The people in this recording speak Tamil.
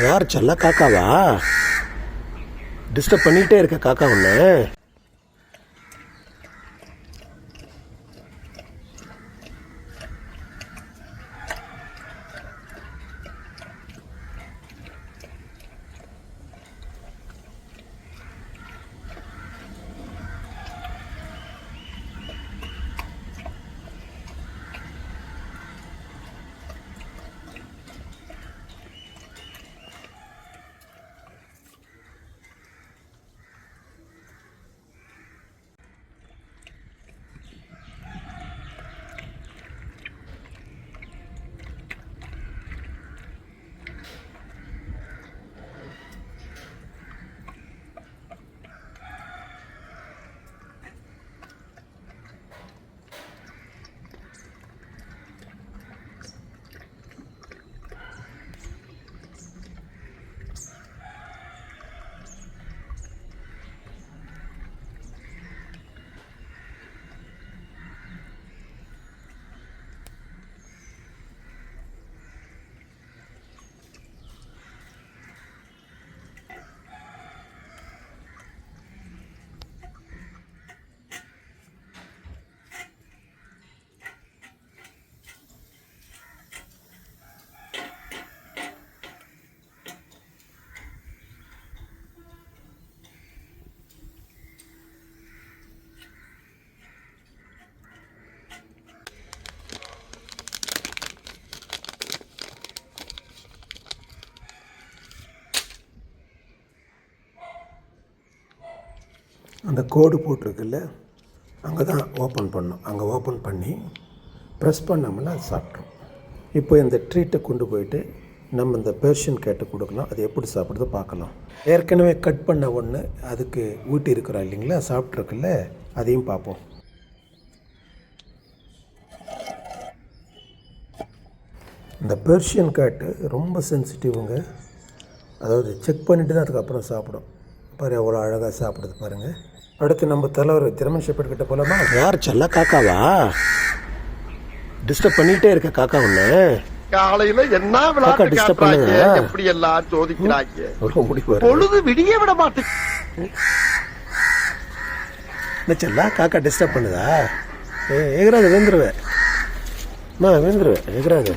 யார் செல்ல காக்காவா? டிஸ்டர்ப் பண்ணிகிட்டே இருக்க காக்கா ஒன்று. அந்த கோடு போட்டிருக்குல்ல, அங்கே தான் ஓப்பன் பண்ணோம். அங்கே ஓப்பன் பண்ணி ப்ரெஸ் பண்ணோம்னா அது சாப்பிட்றோம். இப்போ இந்த ட்ரீட்டை கொண்டு போயிட்டு நம்ம இந்த பெர்ஷியன் கேட்டை கொடுக்கலாம். அது எப்படி சாப்பிட்றதோ பார்க்கலாம். ஏற்கனவே கட் பண்ண ஒன்று அதுக்கு ஊட்டி இருக்கிறோம் இல்லைங்களா, சாப்பிட்ருக்குல்ல, அதையும் பார்ப்போம். இந்த பெர்ஷியன் கேட்டு ரொம்ப சென்சிட்டிவுங்க. அதாவது செக் பண்ணிவிட்டு தான் அதுக்கப்புறம் சாப்பிடும். பாரு எவ்வளோ அழகாக சாப்பிடுது பாருங்கள். அடுத்து நம்ம தலைவர் ஜெர்மன் ஷெப்பர்ட் கிட்ட போகலாமா? யார் செல்ல காக்காவா? டிஸ்டர்ப் பண்ணிகிட்டே இருக்க காக்கா ஒன்று. காலையில என்ன விளையாட்டு காட்டுறாங்க, எப்படி எல்லாம் சோதிக்கிறாங்க. பொழுது விடிய விட மாட்டேன். செல்லா காக்கா டிஸ்டர்ப் பண்ணுதா? எகிறாது, விழுந்துருவேன். விழுந்துருவேன், எகிறாது.